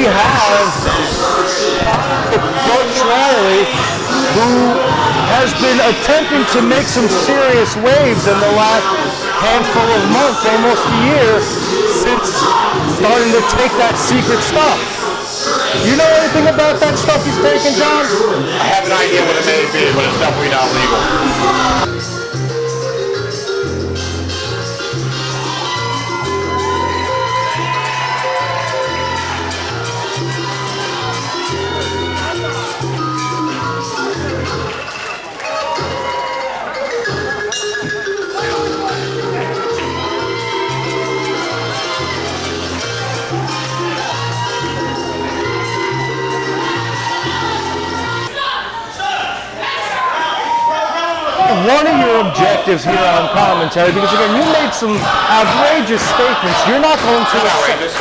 we have Coach Larry, who has been attempting to make some serious waves in the last handful of months, almost a year, since starting to take that secret stuff. You know anything about that stuff he's taking, John? I have an idea what it may be, but it's definitely not legal. One of your objectives here on commentary, because again, you made some outrageous statements. You're not going to outrageous.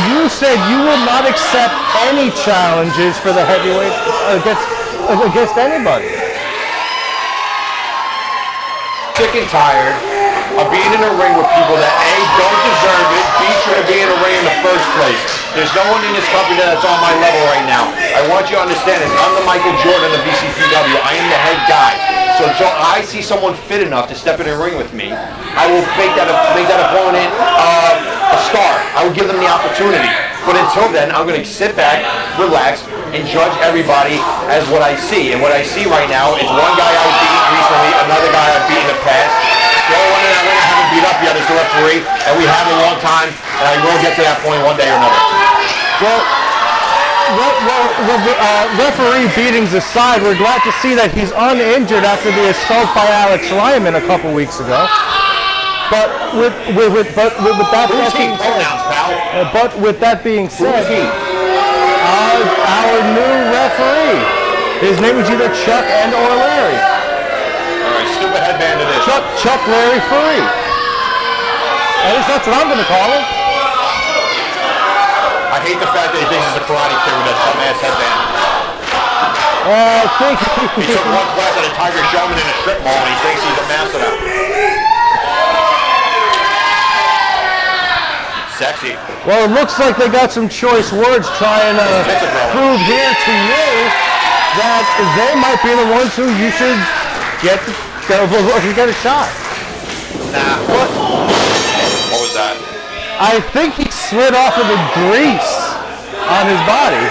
You said you will not accept any challenges for the heavyweight against anybody. Sick and tired of being in a ring with people that A, don't deserve it, B, shouldn't be in a ring in the first place. There's no one in this company that's on my level right now. I want you to understand this. I'm the Michael Jordan of ECPW. I am the head guy. So until I see someone fit enough to step in a ring with me, I will make that opponent a star. I will give them the opportunity. But until then, I'm going to sit back, relax, and judge everybody as what I see. And what I see right now is one guy I beat recently, another guy I've beat in the past. The only one that I haven't beat up yet is the referee, and we have a long time, and I will get to that point one day or another. Referee beatings aside, we're glad to see that he's uninjured after the assault by Alex Lyman a couple weeks ago. But with that being said, our new referee, his name is either Chuck and or Larry. All right, stupid headband it is. Chuck Larry Furry. At least that's what I'm going to call him. I hate the fact that he thinks he's a karate kid with that dumbass headband. I think he took one class at a Tiger Showman in a strip mall and he thinks he's a master now. Sexy. Well, it looks like they got some choice words trying to prove here to you that they might be the ones who you should get a shot. Nah. What was that? I think he slid off of the grease on his body.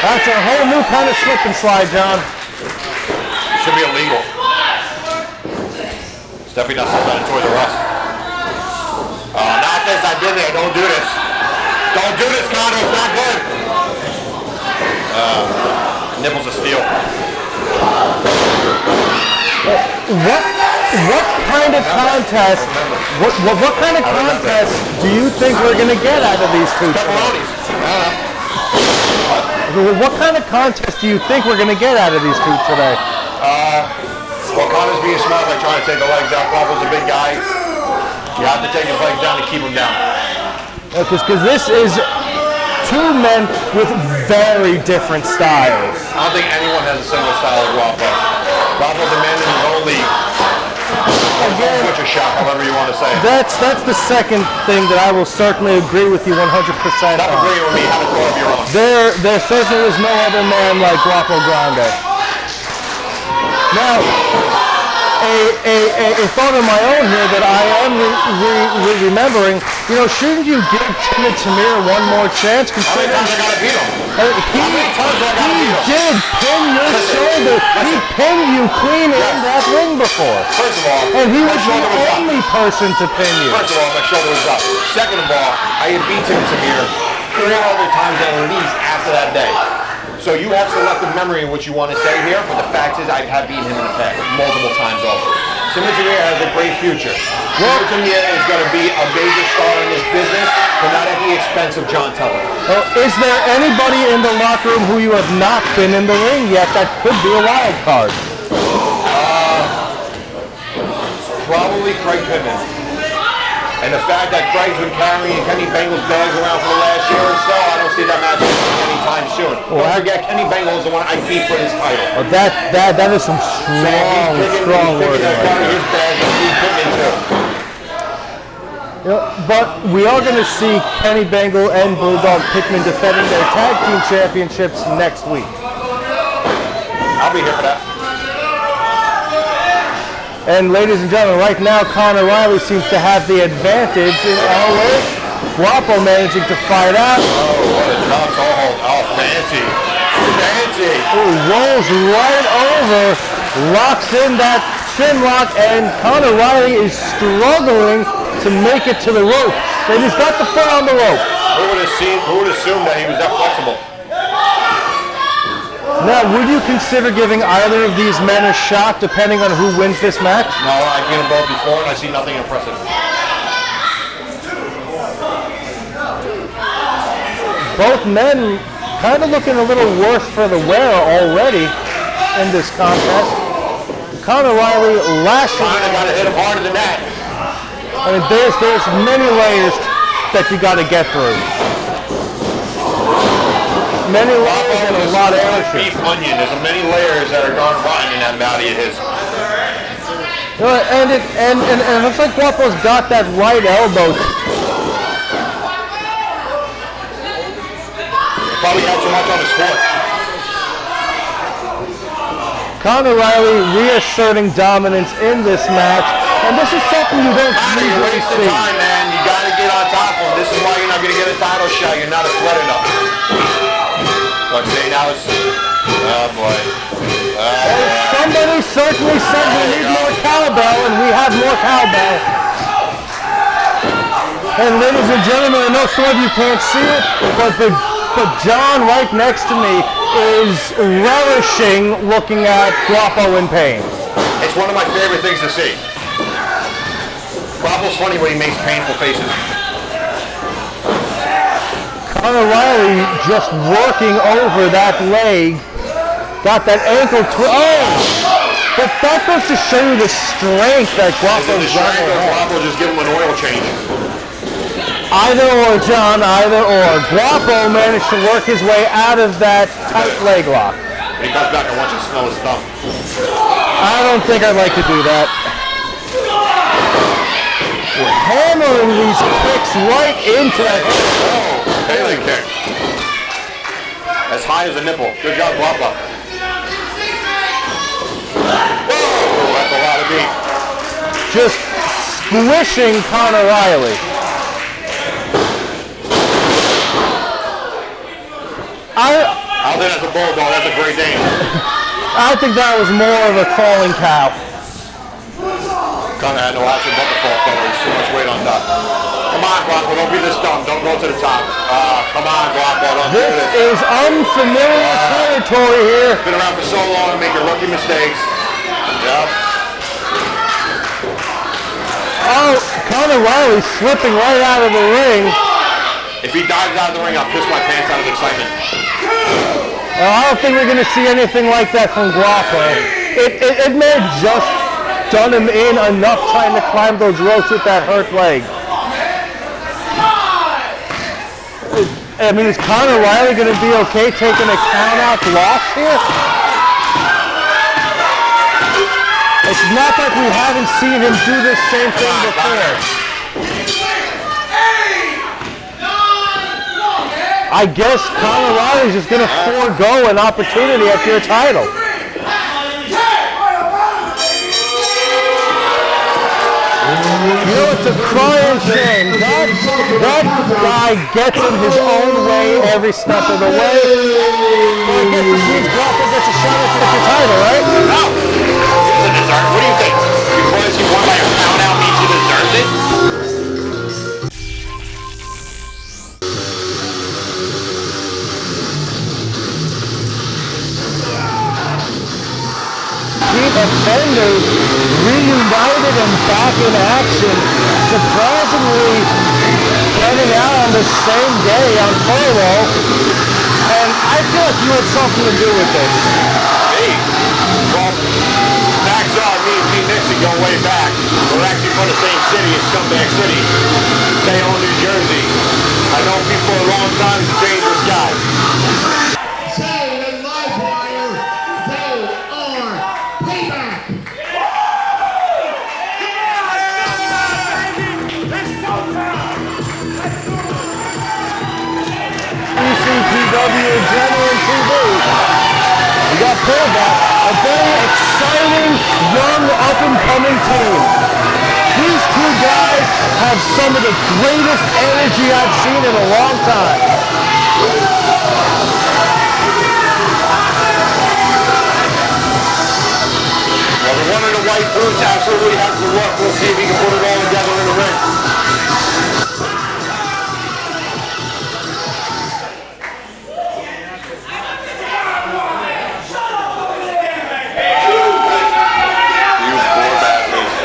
That's a whole new kind of slip and slide, John. It should be illegal. It's definitely not something on Toys R Us. Not this, I did it. Don't do this. Don't do this, Conor. It's not good. Nipples of steel. What kind of contest? What kind of contest do you think we're gonna get out of these two? What kind of contest do you think we're gonna get out of these two today? Well, Conor's being smart by trying to take the legs out. Crawford's a big guy. You have to take his legs down to keep him down. Because this is two men with very different styles. I don't think anyone has a similar style as Rafa. Rafa demanded his own league. Again, butcher shop, however you want to say it. That's the second thing that I will certainly agree with you 100% on. Stop agreeing with me, have a thought of your own. There certainly is no other man like Grande. Now, a thought of my own here that I am remembering, you know, shouldn't you give Timid Tamir one more chance? How many times I gotta beat him? He did pin your shoulder. He pinned you clean in that ring before. First of all, and he was the only person to pin you. First of all, my shoulder was up. Second of all, I had beat Timid Tamir 3 other times at least after that day. So you have selective memory in what you want to say here, but the fact is I have beaten him in the past multiple times over. Timid Tamir has a great future. Timid Tamir is going to be a major star in this business, but not at the expense of John Teller. Well, is there anybody in the locker room who you have not been in the ring yet that could be a wild card? Probably Craig Pittman. And the fact that Craig's been carrying Kenny Bengals bags around for the last year or so, I don't see that match anytime soon. Don't forget, Kenny Bengals is the one I beat for his title. Well, that is some strong words. He's picking his bag and he's putting it too. But we are going to see Kenny Bengal and Bulldog Pittman defending their tag team championships next week. I'll be here for that. And ladies and gentlemen, right now Conor Riley seems to have the advantage in Guapo managing to fight out. Oh, what a tough hold. Oh, fancy. Fancy. Ooh, rolls right over, locks in that chin lock, and Conor Riley is struggling to make it to the rope. And he's got the foot on the rope. Who would assume that he was that flexible? Now, would you consider giving either of these men a shot depending on who wins this match? No, I've seen them both before and I see nothing impressive. Both men kind of looking a little worse for the wear already in this contest. Conor Riley lashing. Conor got to hit him harder than that. I mean, there's many layers that you got to get through. Many layers and a lot of action. Beef onion. There's many layers that are gone rotten in that body of his. And it looks like Guapo's got that right elbow. Probably had too much on his foot. Conor Riley reasserting dominance in this match, and this is something you don't usually see. Time, man. You got to get on top of him. This is why you're not going to get a title shot. You're not a threat enough. But see, now it's... Oh, boy. Somebody certainly said we need more cowbell, and we have more cowbell. And ladies and gentlemen, I know some of you can't see it, but John right next to me is relishing looking at Guapo in pain. It's one of my favorite things to see. Guapo's funny when he makes painful faces. Conor Riley just working over that leg. Got that ankle twist. Oh! But that goes to show you the strength that Guapo's got. Guapo just give him an oil change. Either or, John, either or. Guapo managed to work his way out of that tight leg lock. When he comes back, I want you to smell his thumb. I don't think I'd like to do that. We're hammering these kicks right into that head. Oh, Haley kick. As high as a nipple. Good job, Guapo. Whoa, that's a lot of beat. Just squishing Conor Riley. I think that's a bulldog. That's a great name. I think that was more of a falling cow. Conor had no option but to fall forward. Too much weight on top. Come on, Guapo. Don't be this dumb. Don't go to the top. Come on, Guapo. Don't do this. This is unfamiliar territory here. Been around for so long, making rookie mistakes. Yep. Oh, Conor Riley slipping right out of the ring. If he dives out of the ring, I'll piss my pants out of excitement. I don't think we're going to see anything like that from Guapo. It may have just done him in enough trying to climb those ropes with that hurt leg. I mean, is Conor Riley going to be okay taking a count-out loss here? It's not like we haven't seen him do this same thing before. I guess Conor Riley's just going to forego an opportunity at your title. You know, it's a crying shame. That guy gets in his own way every step of the way. So I guess this means Guapo gets a shot at your title, right? No. He doesn't deserve it. What do you think? Because he won by a count-out means he deserves it? Offenders reunited and back in action, surprisingly getting out on the same day on furlough, and I feel like you had something to do with this. Me? Well, Maxar, me and Pete Nixon go way back. We're actually from the same city as Scumbag City, Bayonne, New Jersey. I know Pete for a long time. He's a dangerous guy. about Payback, a very exciting, young, up-and-coming team. These two guys have some of the greatest energy I've seen in a long time. Well, the one in the white boots absolutely has to work. We'll see if he can put it all together in the ring.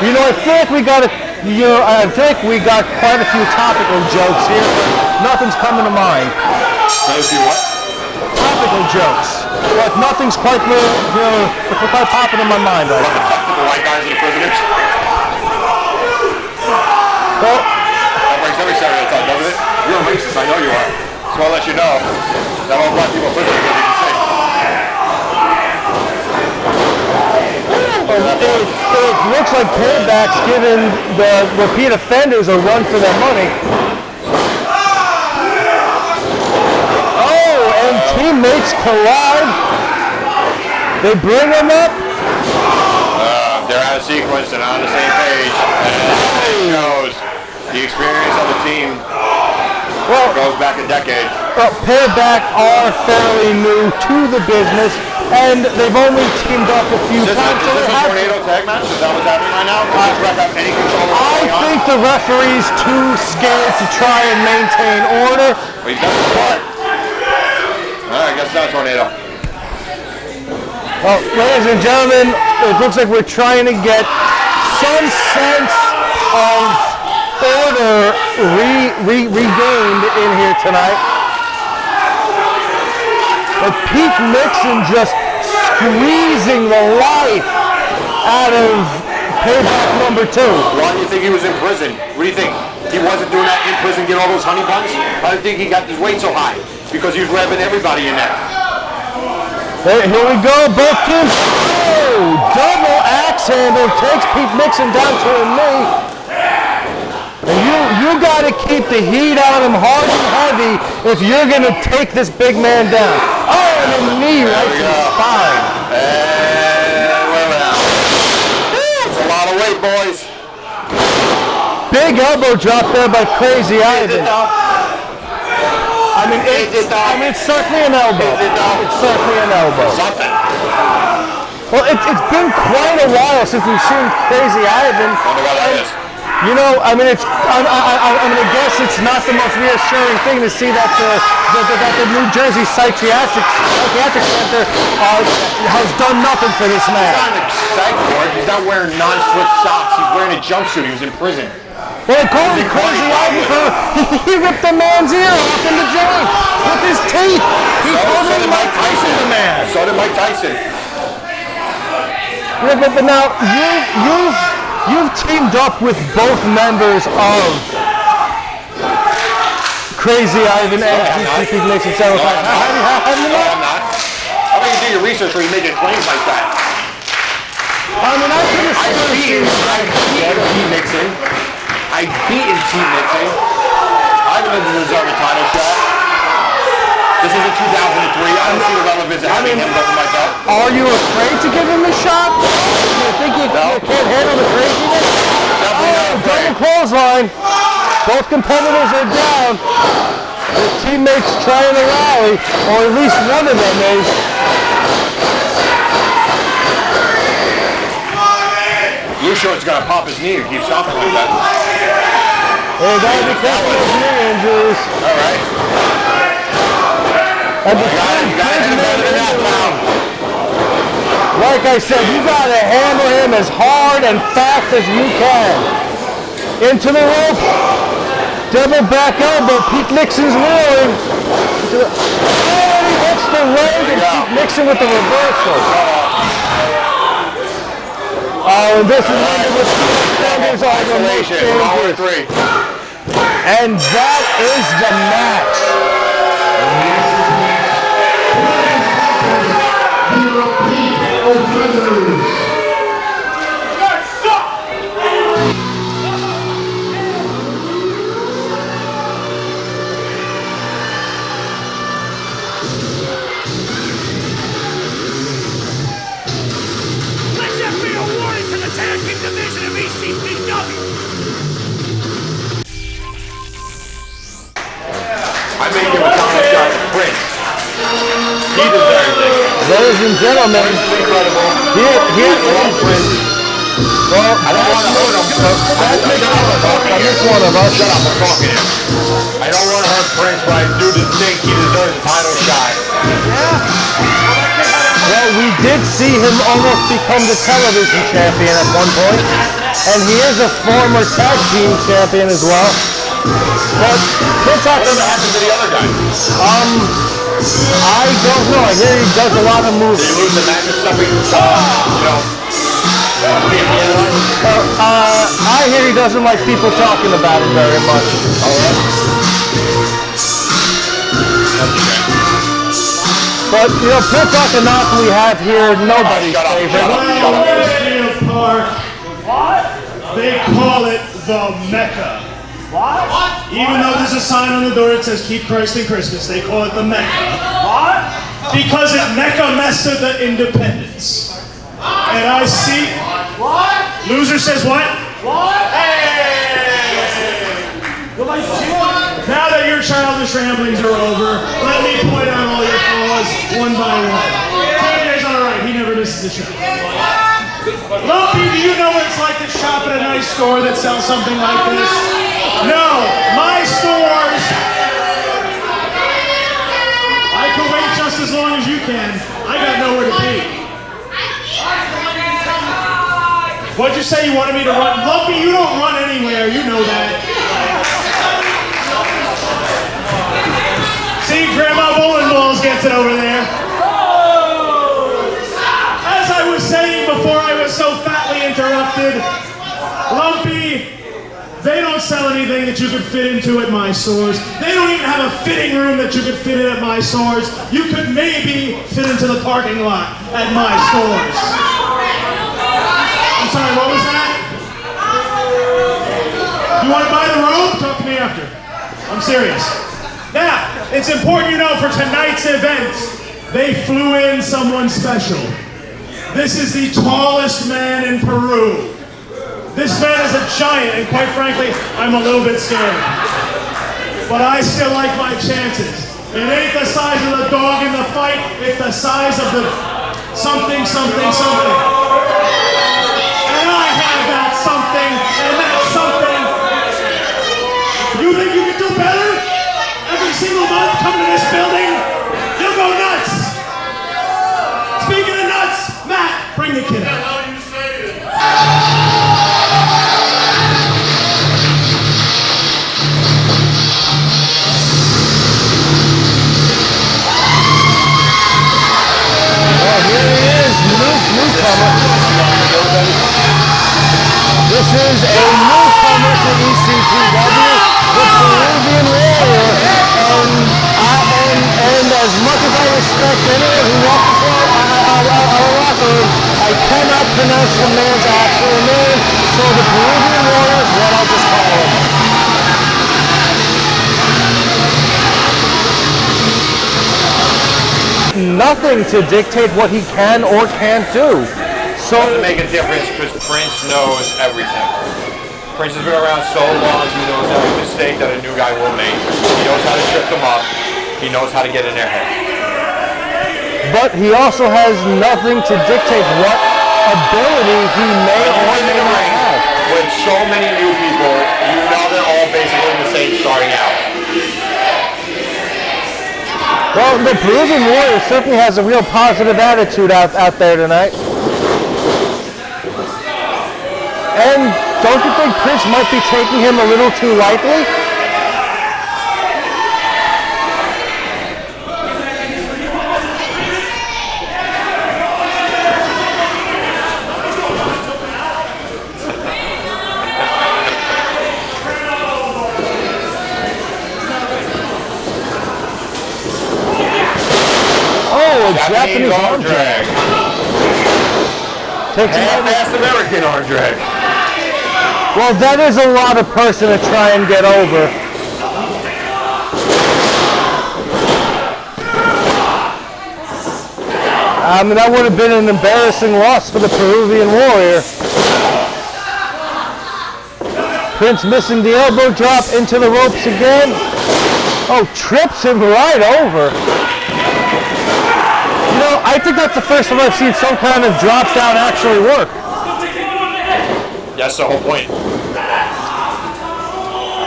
You know, I feel like we got quite a few topical jokes here, but nothing's coming to mind. Quite a few what? Topical jokes. Like nothing's quite, quite popping in my mind right now. The white guys and the prisoners. Well, that breaks every stereotype, doesn't it? You're a racist, I know you are. So I'll let you know that all black people are prisoners, as you can see. It looks like Payback's giving the repeat offenders a run for their money. Oh, and teammates collide. They bring them up. They're out of sequence and on the same page. And it shows the experience of the team goes back a decade. Well, Payback are fairly new to the business, and they've only teamed up a few times. Is this a tornado tag match? Is that what's happening right now? Does this ref have any control over what's going on? I think the referee's too scared to try and maintain order. Well, he doesn't start. I guess it's not a tornado. Well, ladies and gentlemen, it looks like we're trying to get some sense of order regained in here tonight. But Pete Nixon just squeezing the life out of Payback number 2. Why do you think he was in prison? What do you think? He wasn't doing that in prison, getting all those honey buns? Why do you think he got his weight so high? Because he was revving everybody in there. Here we go, both teams. Oh, double axe handle takes Pete Nixon down to a knee. And you got to keep the heat on him hard and heavy if you're going to take this big man down. Oh, and a knee right to the spine. And we're out. It's a lot of weight, boys. Big elbow drop there by Crazy Ivan. I mean, it's certainly an elbow. It's certainly an elbow. Something. Well, it's been quite a while since we've seen Crazy Ivan. Wonder why that is. You know, I mean, I'm gonna guess it's not the most reassuring thing to see that the New Jersey Psychiatric Center has done nothing for this man. He's not in a psych ward. He's not wearing non-slip socks. He's wearing a jumpsuit. He was in prison. Well, they called him Crazy Ivan for he ripped the man's ear off in the joint with his teeth. He called him Mike Tyson, the man. So did Mike Tyson. Yeah, but now you've teamed up with both members of Crazy Ivan and Pete Nixon several times. I'm not. How about you do your research where you make claims like that? I mean, I've beaten Pete Nixon. I've beaten Pete Nixon. I haven't deserved a title shot. This is in 2003. I don't see the relevance of having him over my belt. Are you afraid to give him a shot? You think you can't handle the craziness? Definitely not afraid. Double clothesline. Both competitors are down. Their teammates trying to rally, or at least one of them is. Blue Short's gonna pop his knee and keep stomping like that. Hey, gotta be careful of knee injuries. All right. And You gotta hit him better than that, pal. like I said, you gotta hammer him as hard and fast as you can. Into the rope. Double back elbow. Pete Nixon's rolling. And he hits the leg and Pete Nixon with the reversal. Oh, and this is one of the standards on the most dangerous. And that is the match. He deserves it. Ladies and gentlemen, Prince is incredible. here Love is... Prince. Well, I don't want to hurt him. that's one of us. Shut up, I'm talking to him. I don't want to hurt Prince, but I do think he deserves a title shot. Well, we did see him almost become the television champion at one point, and he is a former tag team champion as well. But Whatever happened to the other guy? I don't know. I hear he does a lot of moves. Did he lose the match or something? I hear he doesn't like people talking about it very much. But, you know, Prince we have here, nobody's favorite. They call it the Mecca. What? Even though there's a sign on the door that says keep Christ in Christmas, they call it the Mecca. What? Because it Mecca Messa the independence. And I see... What? Loser says what? What? Hey! Now that your childish ramblings are over, let me point out all your flaws one by one. TJ's alright, he never misses a shot. Lumpy, do you know what it's like to shop at a nice store that sells something like this? No, my stores... I can wait just as long as you can. I got nowhere to be. What'd you say you wanted me to run? Lumpy, you don't run anywhere, you know that. See, Grandma Bowling Balls gets it over there. As I was saying before I was so fatly interrupted, Lumpy, they don't sell anything that you could fit into at my stores. They don't even have a fitting room that you could fit in at my stores. You could maybe fit into the parking lot at my stores. I'm sorry, what was that? You want to buy the robe? Talk to me after. I'm serious. Now, it's important you know for tonight's event, they flew in someone special. This is the tallest man in Peru. This man is a giant, and quite frankly, I'm a little bit scared. But I still like my chances. It ain't the size of the dog in the fight, it's the size of the something, something, something. And I have that something, and that something. You think you can do better? Every single month come to this building, you'll go nuts. Speaking of nuts, Matt, bring the kid out. This is a newcomer to ECPW, the Peruvian Warrior, and as much as I respect anyone who walks into our locker room, I cannot pronounce the man's actual name, so the Peruvian Warrior is what I'll just call him. Nothing to dictate what he can or can't do. So it doesn't make a difference because Prince knows everything. Prince has been around so long, he knows every mistake that a new guy will make. He knows how to trip them up. He knows how to get in their head. But he also has nothing to dictate what ability he may or may not have. With so many new people, you know they're all basically the same starting out. Well, the Peruvian Warrior certainly has a real positive attitude out there tonight. And don't you think Prince might be taking him a little too lightly? Japanese arm drag. Half-assed American arm drag. Well, that is a lot of person to try and get over. I mean, that would have been an embarrassing loss for the Peruvian Warrior. Prince missing the elbow drop into the ropes again. Oh, trips him right over. I think that's the first time I've seen some kind of drop down actually work. That's the whole point.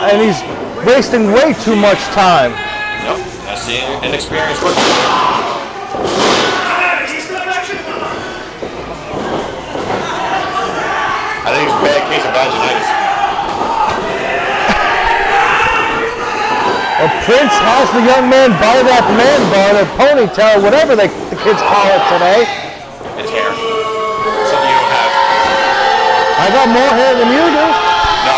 And he's wasting way too much time. Yep, that's the inexperienced rookie. I think it's a bad case of vaginitis. Well, Prince has the young man by that man bun or ponytail, whatever the kids call it today. It's hair. Something you don't have. I got more hair than you do. No,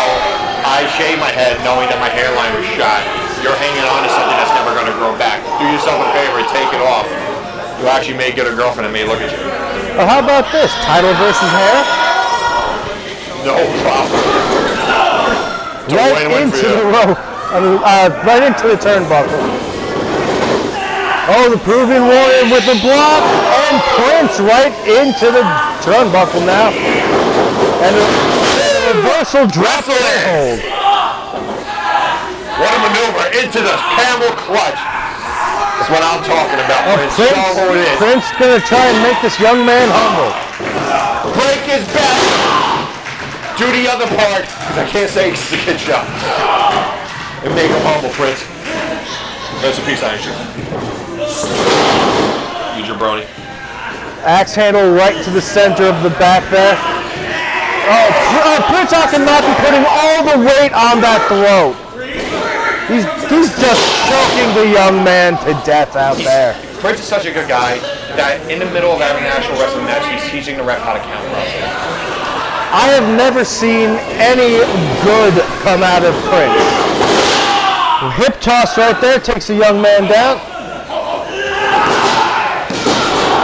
I shave my head knowing that my hairline was shot. You're hanging on to something that's never going to grow back. Do yourself a favor and take it off. You actually may get a girlfriend that may look at you. Well, how about this? Title versus hair? No problem. Right into the rope. Right into the turnbuckle. Oh, the Peruvian Warrior with the block, and Prince right into the turnbuckle now. And a reversal drop hold. What a maneuver into the camel clutch. That's what I'm talking about. Prince gonna try and make this young man humble. Break his back. Do the other part, because I can't say it's a kid shot. And make him humble, Prince. Rest in peace, Iron Shoe. You jabroni. Axe handle right to the center of the back there. Oh, Prince Akinaki putting all the weight on that throat. He's just choking the young man to death out there. Prince is such a good guy that in the middle of having an actual wrestling match, he's teaching the ref how to count. I have never seen any good come out of Prince. Hip toss right there takes the young man down.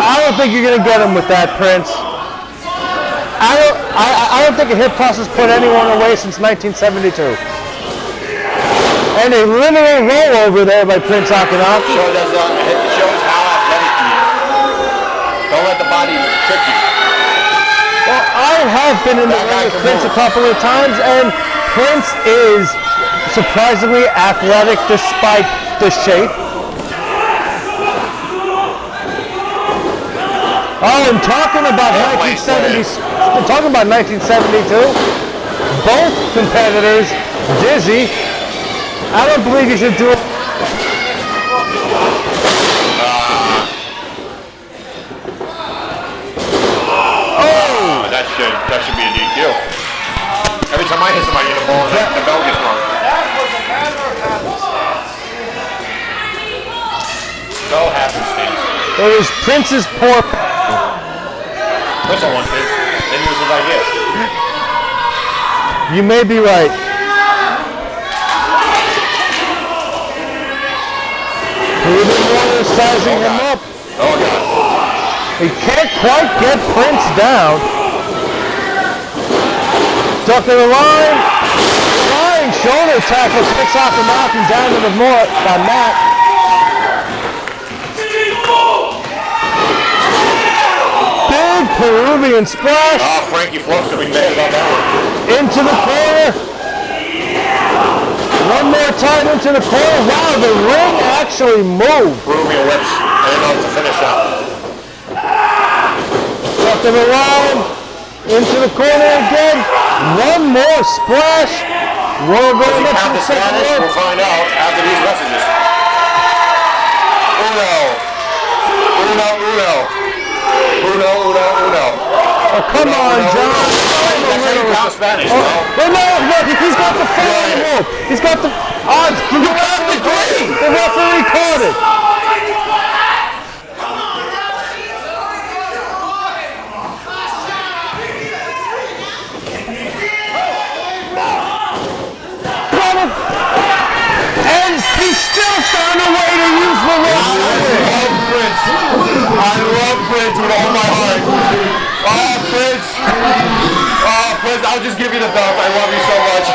I don't think you're gonna get him with that, Prince. I don't think a hip toss has put anyone away since 1972. And a literal rollover there by Prince Akinaki. It shows how athletic he is. Don't let the body trick you. Well, I have been in the ring with Prince a couple of times, and Prince is surprisingly athletic despite the shape. Oh, and talking about 1972, both competitors dizzy. I don't believe you should do it. That should be a DQ. Every time I hit somebody in the ball, the bell gets rung. Bell happenstance. It was Prince's poor. Prince on one kid. Maybe it was his idea. You may be right. Peruvian Warrior sizing him up. Oh, God. He can't quite get Prince down. Duck in the line. Flying shoulder tackle picks off the mouth and down to the mat. Big Peruvian splash. Oh, Frankie Flo's gonna be mad about that one. Into the corner. One more time into the corner. Wow, the ring actually moved. Peruvian whips. I didn't know it was a finish shot. Duck in the line. Into the corner again. One more splash. We're going up to the second rope. We'll find out after these messages. Uno. Oh, come on, John. That's how you count Spanish, no, he's got the phone move. He's got the odds. The referee called it. And he still found a way to use the rope. I love Prince with all my heart. Oh, Prince, I'll just give you the belt. I love you so much.